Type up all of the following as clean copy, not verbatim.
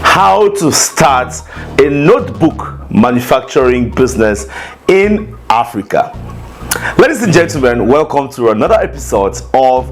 How to start a notebook manufacturing business in Africa. Ladies and gentlemen, welcome to another episode of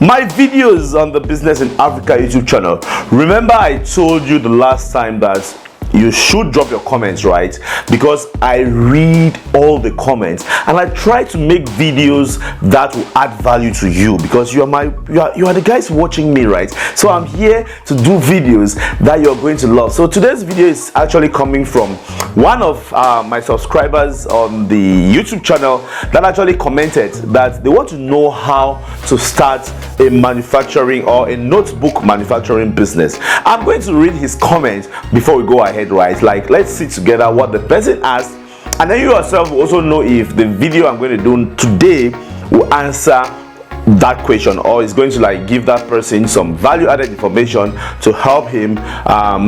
my videos on the Business in Africa YouTube channel. Remember, I told you the last time that you should drop your comments, right? Because I read all the comments and I try to make videos that will add value to you, because you are the guys watching me, right? So I'm here to do videos that you're going to love. So today's video is actually coming from one of my subscribers on the YouTube channel that actually commented that they want to know how to start a manufacturing or a notebook manufacturing business. I'm going to read his comment before we go ahead, right? Like, let's see together what the person asked, and then you yourself will also know if the video I'm going to do today will answer that question, or is going to like give that person some value added information to help him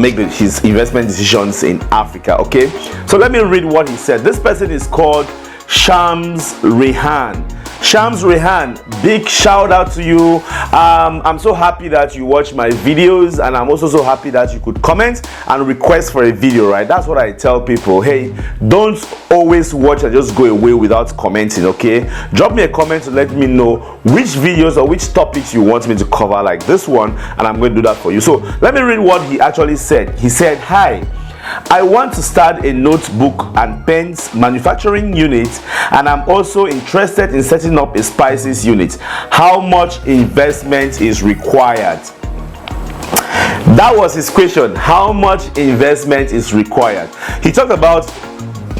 make his investment decisions in Africa. Okay, so let me read what he said. This person is called Shams Rehan. Shams Rehan, big shout out to you. I'm so happy that you watch my videos, and I'm also so happy that you could comment and request for a video, right? That's what I tell people. Hey, don't always watch and just go away without commenting, okay? Drop me a comment to let me know which videos or which topics you want me to cover, like this one, and I'm going to do that for you. So let me read what he actually said. He said, "Hi, I want to start a notebook and pens manufacturing unit, and I'm also interested in setting up a spices unit. How much investment is required?" That was his question. How much investment is required? He talked about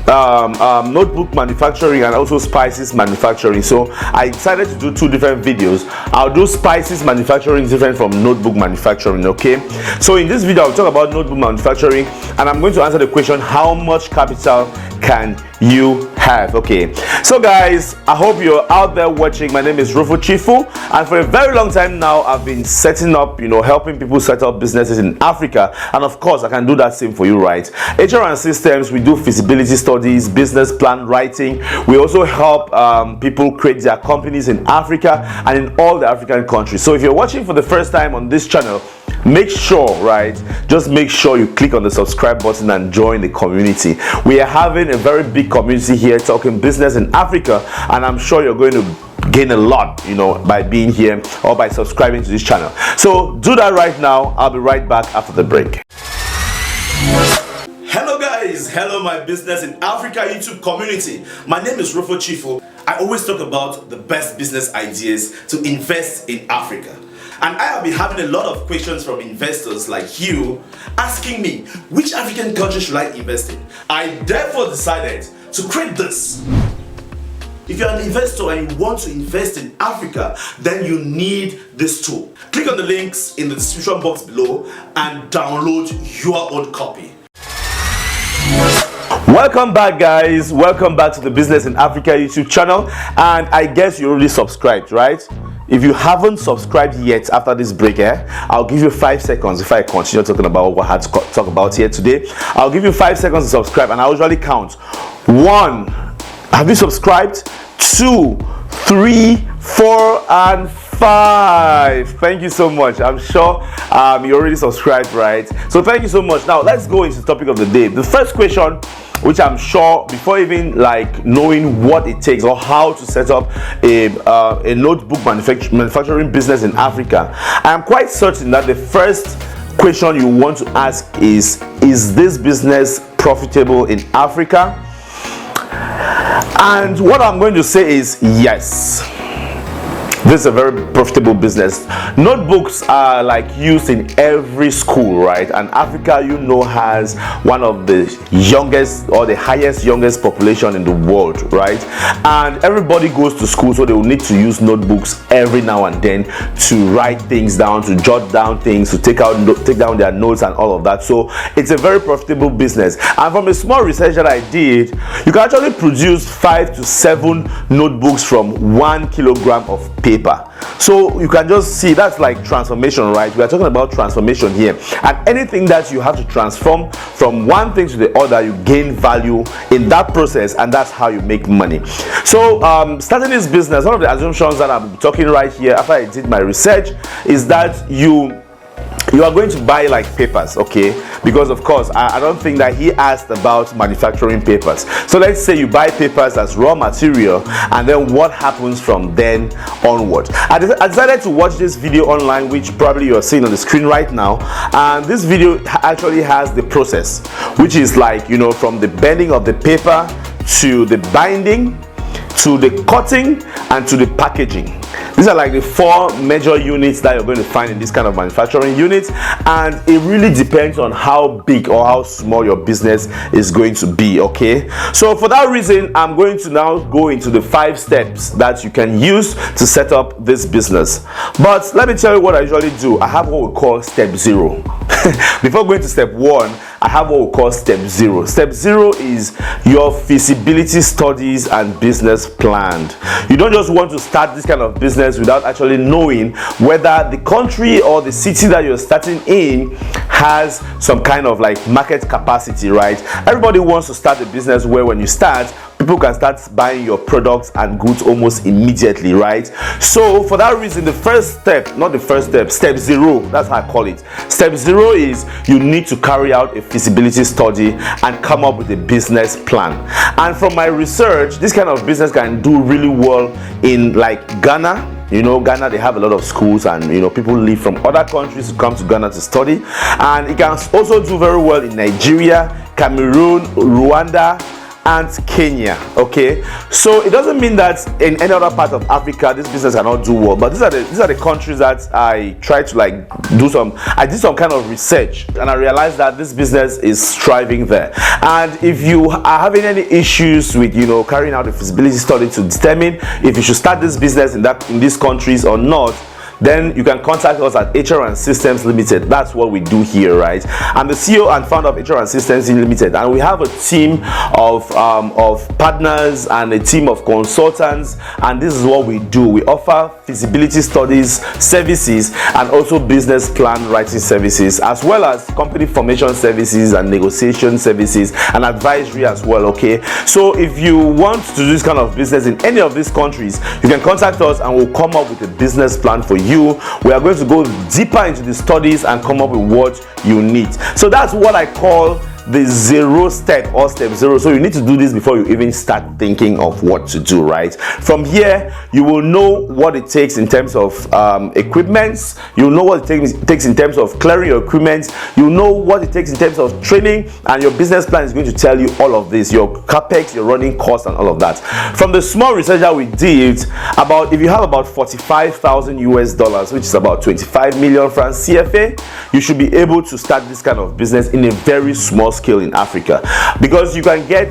notebook manufacturing and also spices manufacturing. So I decided to do two different videos. I'll do spices manufacturing different from notebook manufacturing. Okay, so in this video I'll talk about notebook manufacturing, and I'm going to answer the question, how much capital can you have? Okay, so guys, I hope you're out there watching. My name is Rufo Chifu, and for a very long time now I've been setting up, helping people set up businesses in Africa, and of course I can do that same for you, right? HR and systems, we do feasibility studies, business plan writing. We also help people create their companies in Africa and in all the African countries. So if you're watching for the first time on this channel, make sure, right, just make sure you click on the subscribe button and join the community. We are having a very big community here talking business in Africa, and I'm sure you're going to gain a lot, by being here or by subscribing to this channel. So do that right now. I'll be right back after the break. Hello guys, hello my Business in Africa YouTube community. My name is Rufo Chifu. I always talk about the best business ideas to invest in Africa. And I have been having a lot of questions from investors like you asking me, which African country should I invest in? I therefore decided to create this. If you're an investor and you want to invest in Africa, then you need this tool. Click on the links in the description box below and download your own copy. Welcome back, guys. Welcome back to the Business in Africa YouTube channel, and I guess you already subscribed, right? If you haven't subscribed yet after this break, I'll give you 5 seconds if I continue talking about what I had to talk about here today. I'll give you 5 seconds to subscribe, and I'll usually count. 1, have you subscribed? 2, 3, 4, and 5. Thank you so much. I'm sure you already subscribed, right? So thank you so much. Now let's go into the topic of the day. The first question, which I'm sure before even like knowing what it takes or how to set up a notebook manufacturing business in Africa, I am quite certain that the first question you want to ask is this business profitable in Africa? And what I'm going to say is yes. This is a very profitable business. Notebooks are like used in every school, right? And Africa, has one of the youngest or the youngest population in the world, right? And everybody goes to school, so they will need to use notebooks every now and then to write things down, to jot down things, to take down their notes and all of that. So it's a very profitable business. And from a small research that I did, you can actually produce 5 to 7 notebooks from 1 kilogram of paper. So you can just see that's like transformation, right? We are talking about transformation here, and anything that you have to transform from one thing to the other, you gain value in that process, and that's how you make money. So starting this business, one of the assumptions that I'm talking right here after I did my research is that you you are going to buy like papers, okay? Because of course I don't think that he asked about manufacturing papers. So let's say you buy papers as raw material, and then what happens from then onward. I decided to watch this video online, which probably you're seeing on the screen right now, and this video actually has the process, which is like, you know, from the bending of the paper to the binding to the cutting and to the packaging. These are like the 4 major units that you're going to find in this kind of manufacturing units, and it really depends on how big or how small your business is going to be, okay? So for that reason, I'm going to now go into the 5 steps that you can use to set up this business. But let me tell you what I usually do. I have what we call step 0. Before going to step 1, I have what we call step 0. Step 0 is your feasibility studies and business plan. You don't just want to start this kind of business without actually knowing whether the country or the city that you're starting in has some kind of like market capacity, right? Everybody wants to start a business where when you start, people can start buying your products and goods almost immediately, right? So for that reason, the first step, not the first step, step 0, that's how I call it. Step 0 is you need to carry out a feasibility study and come up with a business plan. And from my research, this kind of business can do really well in like Ghana. You know, Ghana, they have a lot of schools, and you know, people live from other countries to come to Ghana to study. And it can also do very well in Nigeria, Cameroon, Rwanda, and Kenya, okay? So it doesn't mean that in any other part of Africa this business cannot do well, but these are the countries that I try to like did some kind of research, and I realized that this business is thriving there. And if you are having any issues with, you know, carrying out a feasibility study to determine if you should start this business in these countries or not, then you can contact us at HR and Systems Limited. That's what we do here, right? I'm the CEO and founder of HR and Systems Limited, and we have a team of partners and a team of consultants, and this is what we do. We offer feasibility studies services and also business plan writing services, as well as company formation services and negotiation services and advisory as well, okay? So if you want to do this kind of business in any of these countries, you can contact us and we'll come up with a business plan for you. We are going to go deeper into the studies and come up with what you need. So that's what I call the 0 step, or step 0. So you need to do this before you even start thinking of what to do, right? From here, you will know what it takes in terms of equipments. You'll know what it takes in terms of clearing your equipment. You'll know what it takes in terms of training, and your business plan is going to tell you all of this, your capex, your running costs, and all of that. From the small research that we did, if you have about $45,000 US, which is about 25 million francs CFA, you should be able to start this kind of business in a very small scale in Africa, because you can get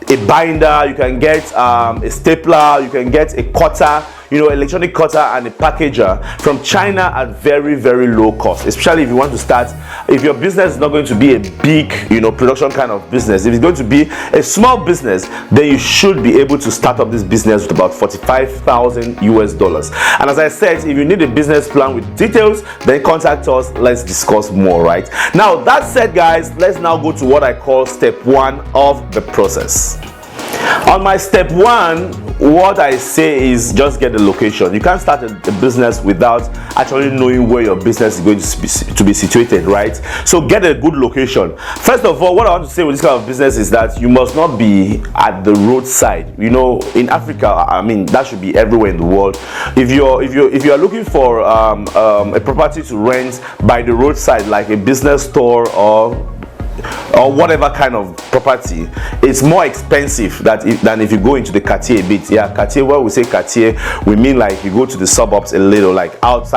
a binder, you can get a stapler, you can get a cutter, you know, electronic cutter and a packager from China at very, very low cost. Especially if you want to start, if your business is not going to be a big, you know, production kind of business, if it's going to be a small business, then you should be able to start up this business with about $45,000 US. And as I said, if you need a business plan with details, then contact us. Let's discuss more, right? Now, that said, guys, let's now go to what I call step 1 of the process. On my step 1, what I say is just get the location. You can't start a business without actually knowing where your business is going to be situated, right? So get a good location. First of all, what I want to say with this kind of business is that you must not be at the roadside. You know, in Africa, I mean, that should be everywhere in the world. If you are looking for a property to rent by the roadside, like a business store or whatever kind of property, it's more expensive than if you go into the Cartier a bit. Yeah, Cartier, when we say Cartier, we mean like you go to the suburbs a little, like out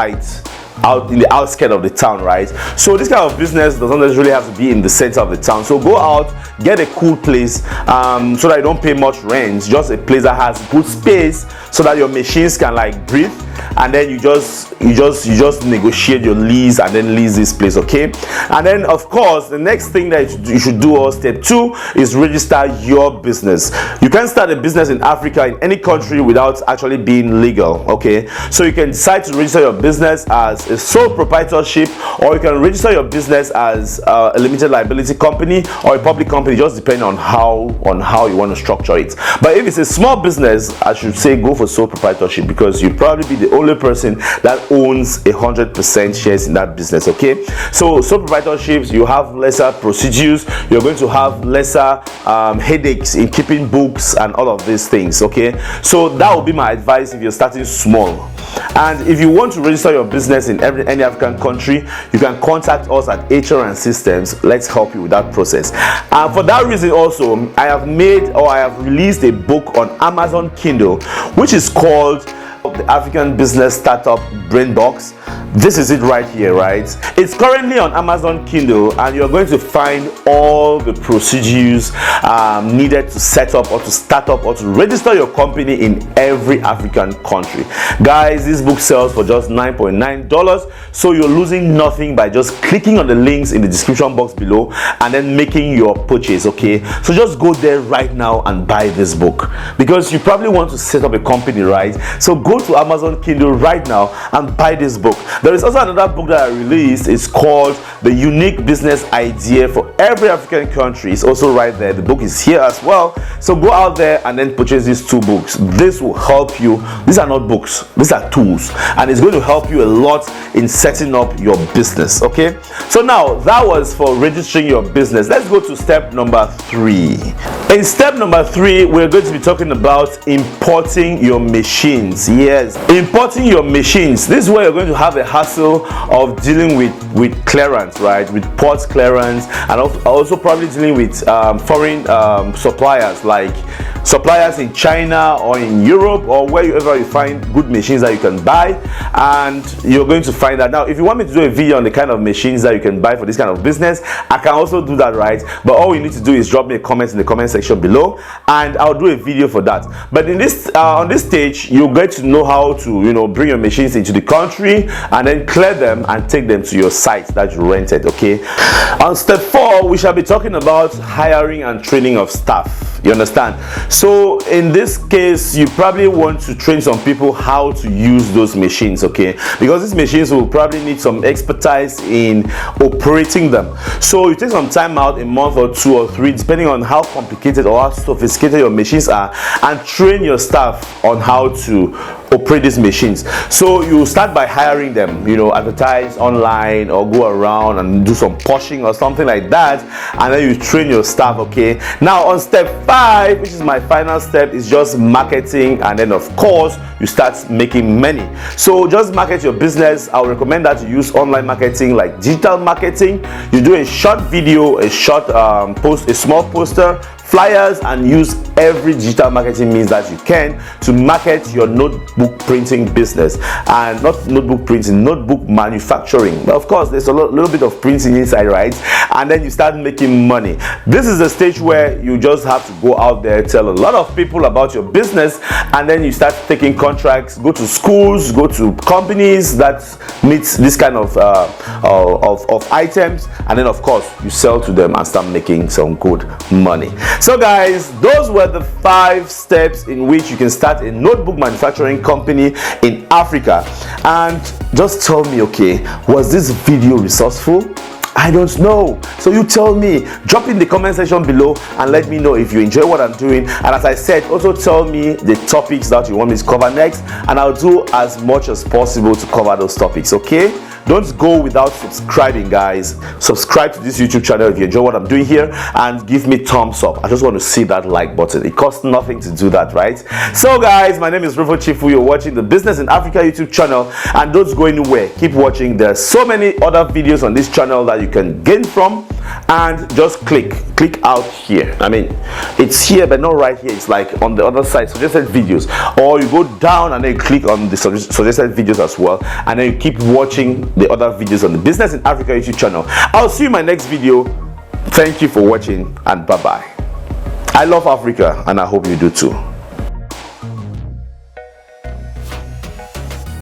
in the outskirts of the town, right? So this kind of business doesn't necessarily have to be in the center of the town. So go out, get a cool place, so that you don't pay much rent, just a place that has good space so that your machines can like breathe, and then you just negotiate your lease and then lease this place, okay? And then of course the next thing that you should do, or step 2, is register your business. You can start a business in Africa, in any country, without actually being legal, okay? So you can decide to register your business as a sole proprietorship, or you can register your business as a limited liability company or a public company, just depending on how you want to structure it. But if it's a small business, I should say go for sole proprietorship, because you'll probably be the only person that owns 100% shares in that business. Okay, so sole proprietorships, you have lesser procedures, you're going to have lesser headaches in keeping books and all of these things. Okay, so that would be my advice if you're starting small. And if you want to register your business in any African country, you can contact us at HR and Systems. Let's help you with that process. And for that reason also, I have released a book on Amazon Kindle, which is called The African Business Startup BRAINBOX. This is it right here, right? It's currently on Amazon Kindle, and you're going to find all the procedures needed to set up or to start up or to register your company in every African country. Guys, this book sells for just $9.9, so you're losing nothing by just clicking on the links in the description box below and then making your purchase. Okay, so just go there right now and buy this book, because you probably want to set up a company, right? So go to Amazon Kindle right now and buy this book. There is also another book that I released. It's called The Unique Business Idea for Every African Country. It's also right there. The book is here as well. So go out there and then purchase these two books. This will help you. These are not books, these are tools, and it's going to help you a lot in setting up your business. Okay, so now that was for registering your business. Let's go to step number 3. In step number 3, we're going to be talking about importing your machines. Yes, importing your machines. This is where you're going to have a hassle of dealing with clearance, right? With port clearance, and also probably dealing with foreign suppliers, like suppliers in China or in Europe or wherever you find good machines that you can buy. And you're going to find that. Now, if you want me to do a video on the kind of machines that you can buy for this kind of business, I can also do that, right? But all you need to do is drop me a comment in the comment section below, and I'll do a video for that. But in this on this stage, you'll get to know how to bring your machines into the country and then clear them and take them to your site that you rented. Okay, on step 4, we shall be talking about hiring and training of staff. You understand? So in this case, you probably want to train some people how to use those machines, okay? Because these machines will probably need some expertise in operating them. So you take some time out, a month or 2 or 3, depending on how complicated or how sophisticated your machines are, and train your staff on how to operate these machines. So you start by hiring them, advertise online or go around and do some pushing or something like that, and then you train your staff. Okay, now on step 5, which is my final step, is just marketing, and then of course you start making money. So just market your business. I would recommend that you use online marketing like digital marketing. You do a short video, a short post, a small poster, flyers, and use every digital marketing means that you can to market your notebook printing business. And not notebook printing, notebook manufacturing. But of course, there's a little bit of printing inside, right? And then you start making money. This is the stage where you just have to go out there, tell a lot of people about your business, and then you start taking contracts, go to schools, go to companies that meet this kind of items, and then of course you sell to them and start making some good money. So guys, those were the 5 steps in which you can start a notebook manufacturing company in Africa. And just tell me, okay, was this video resourceful? I don't know. So you tell me. Drop in the comment section below and let me know if you enjoy what I'm doing. And as I said, also tell me the topics that you want me to cover next, and I'll do as much as possible to cover those topics. Okay, don't go without subscribing, guys. Subscribe to this YouTube channel if you enjoy what I'm doing here, and give me thumbs up. I just want to see that like button. It costs nothing to do that, right? So guys, my name is Revo Chifu. You're watching the Business in Africa YouTube channel, and don't go anywhere. Keep watching. There are so many other videos on this channel that you can gain from, and just click out here. I mean, it's here but not right here. It's like on the other side, suggested videos, or you go down and then click on the suggested videos as well, and then you keep watching the other videos on the Business in Africa YouTube channel. I'll see you in my next video. Thank you for watching, and bye bye. I love Africa, and I hope you do too.